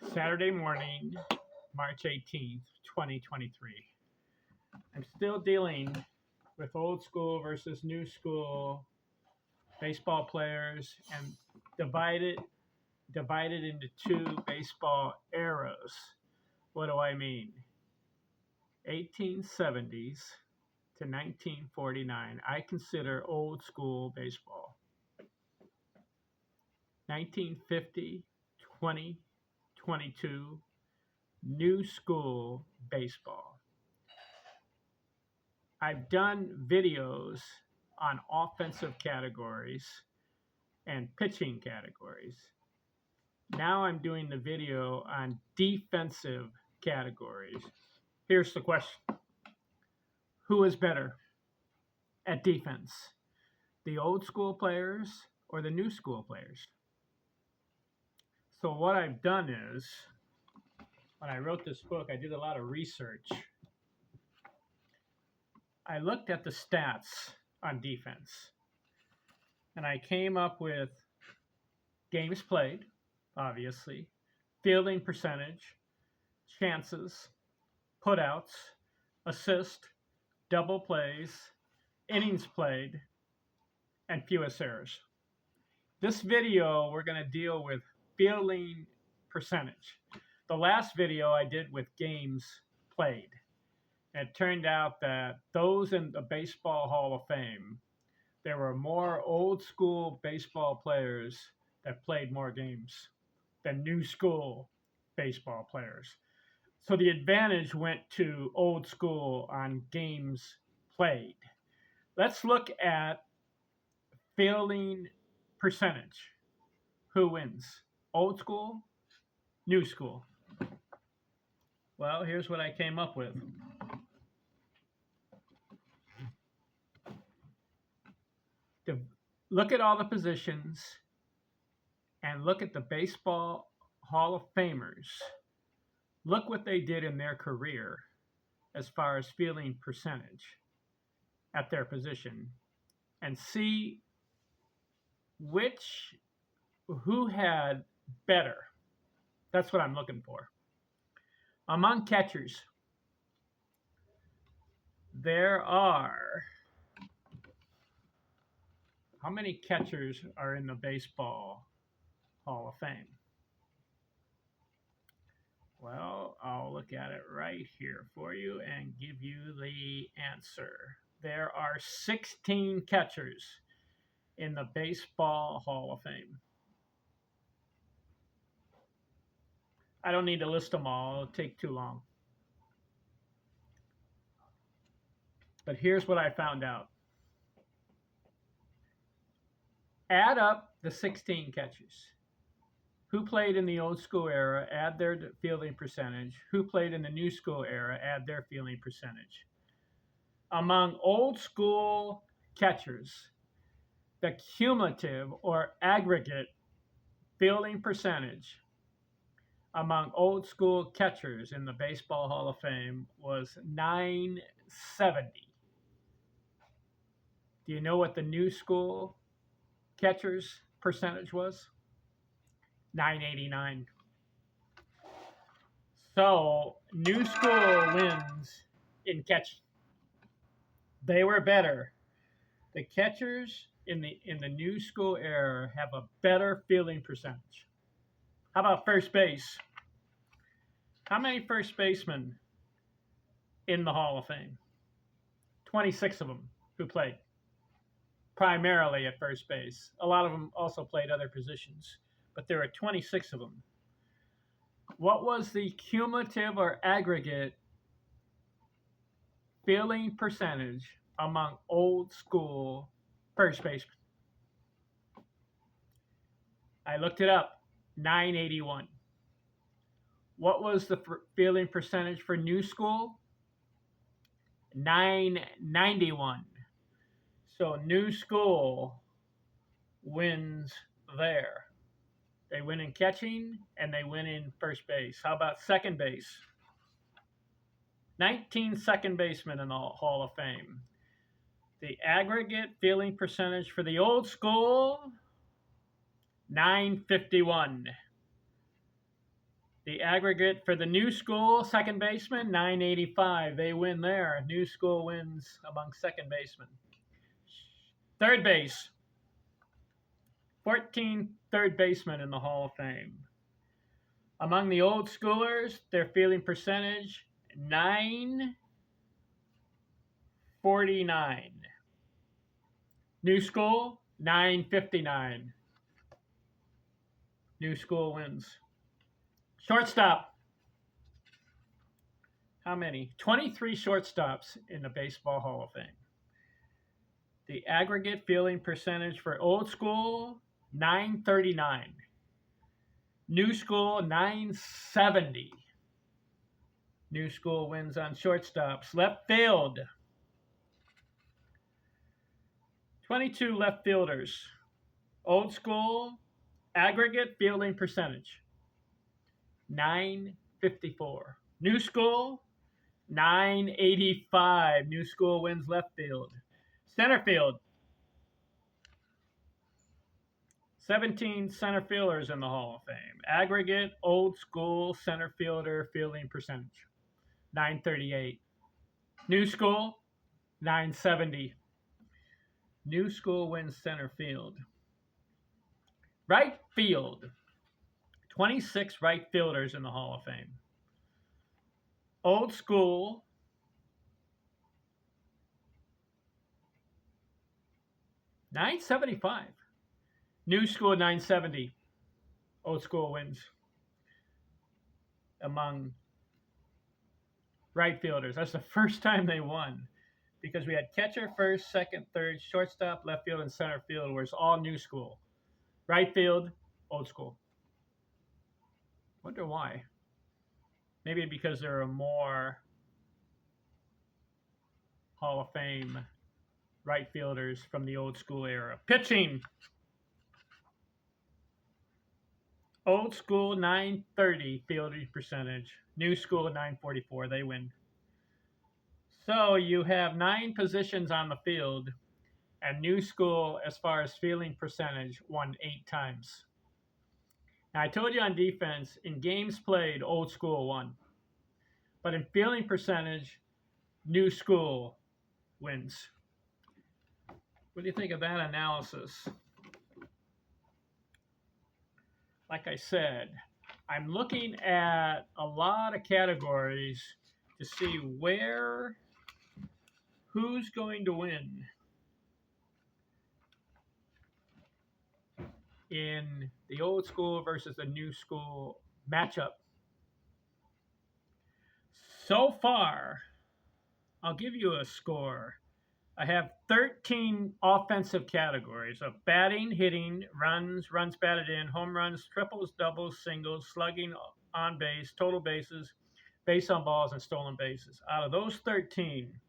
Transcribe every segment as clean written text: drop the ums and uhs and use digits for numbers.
Saturday morning, March 18th, 2023. I'm still dealing with old school versus new school baseball players and divided divided into two baseball eras. What do I mean? 1870s to 1949, I consider old school baseball. 1950, 2022, new school baseball. I've done videos on offensive categories and pitching categories. Now I'm doing the video on defensive categories. Here's the question. Who is better at defense? The old school players or the new school players? So what I've done is, when I wrote this book, I did a lot of research. I looked at the stats on defense, and I came up with games played, obviously, fielding percentage, chances, putouts, assist, double plays, innings played, and fewest errors. This video, we're going to deal with fielding percentage. The last video I did with games played. It turned out that those in the Baseball Hall of Fame, there were more old school baseball players that played more games than new school baseball players. So the advantage went to old school on games played. Let's look at fielding percentage. Who wins? Old school, new school? Well, here's what I came up with. Look at all the positions and look at the Baseball Hall of Famers. Look what they did in their career as far as fielding percentage at their position and see who had better. That's what I'm looking for. Among catchers, there are, how many catchers are in the Baseball Hall of Fame? Well, I'll look at it right here for you and give you the answer. There are 16 catchers in the Baseball Hall of Fame. I don't need to list them all, it'll take too long. But here's what I found out. Add up the 16 catchers. Who played in the old school era, add their fielding percentage. Who played in the new school era, add their fielding percentage. Among old school catchers, the cumulative or aggregate fielding percentage among old school catchers in the Baseball Hall of Fame was 970. Do you know what the new school catchers percentage was? 989. So new school wins in catching. They were better. The catchers in the new school era have a better fielding percentage. How about first base? How many first basemen in the Hall of Fame? 26 of them who played primarily at first base. A lot of them also played other positions, but there are 26 of them. What was the cumulative or aggregate fielding percentage among old school first basemen? I looked it up, 981. What was the fielding percentage for new school? 991. So new school wins there. They win in catching and they win in first base. How about second base? 19 second basemen in the Hall of Fame. The aggregate fielding percentage for the old school, 951. The aggregate for the new school second baseman, 985. They win there. New school wins among second basemen. Third base, 14 third basemen in the Hall of Fame. Among the old schoolers, their fielding percentage, 949. New school, 959. New school wins. Shortstop. How many? 23 shortstops in the Baseball Hall of Fame. The aggregate fielding percentage for old school, 939. New school, 970. New school wins on shortstops. Left field. 22 left fielders. Old school, aggregate fielding percentage, 954. New school, 985. New school wins left field. Center field, 17 center fielders in the Hall of Fame. Aggregate old school center fielder fielding percentage, 938. New school, 970. New school wins center field. Right field, 26 right fielders in the Hall of Fame. Old school, 975. New school, 970. Old school wins among right fielders. That's the first time they won, because we had catcher, first, second, third, shortstop, left field, and center field, where it's all new school. Right field, old school. Wonder why. Maybe because there are more Hall of Fame right fielders from the old school era. Pitching. Old school, 930 fielding percentage. New school, 944. They win. So you have 9 positions on the field, and new school, as far as fielding percentage, won 8 times. Now, I told you on defense, in games played, old school won. But in fielding percentage, new school wins. What do you think of that analysis? Like I said, I'm looking at a lot of categories to see who's going to win in the old school versus the new school matchup. So far, I'll give you a score. I have 13 offensive categories of batting, hitting, runs batted in, home runs, triples, doubles, singles, slugging on base, total bases, base on balls, and stolen bases. Out of those 13,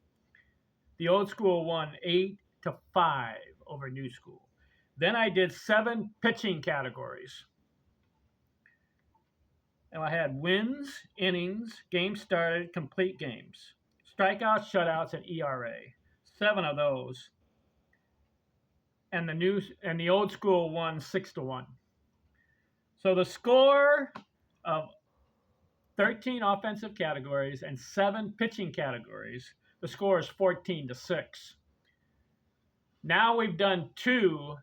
the old school won 8-5 over new school. Then I did 7 pitching categories. And I had wins, innings, games started, complete games, strikeouts, shutouts, and ERA. 7 of those. And the old school won 6-1. So the score of 13 offensive categories and 7 pitching categories, the score is 14-6. Now we've done 2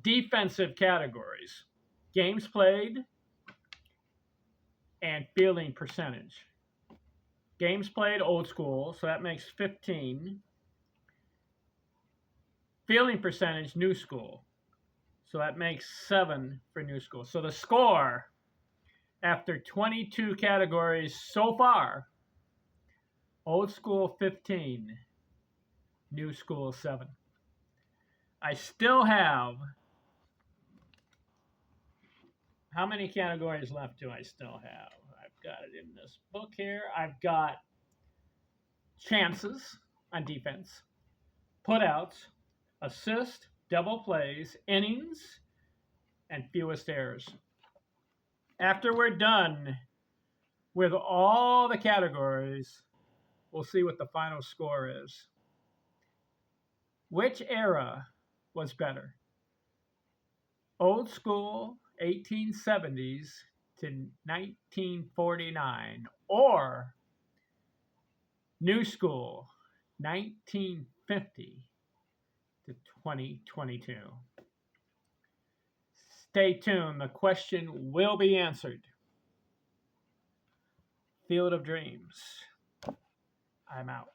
defensive categories: games played and fielding percentage. Games played, old school, so that makes 15. Fielding percentage, new school, so that makes 7 for new school. So the score after 22 categories so far: old school 15, new school 7. I still have, how many categories left do I still have? I've got it in this book here. I've got chances on defense, putouts, assist, double plays, innings, and fewest errors. After we're done with all the categories, we'll see what the final score is. Which era was better? Old school 1870s to 1949, or New School 1950 to 2022. Stay tuned. The question will be answered. Field of Dreams. I'm out.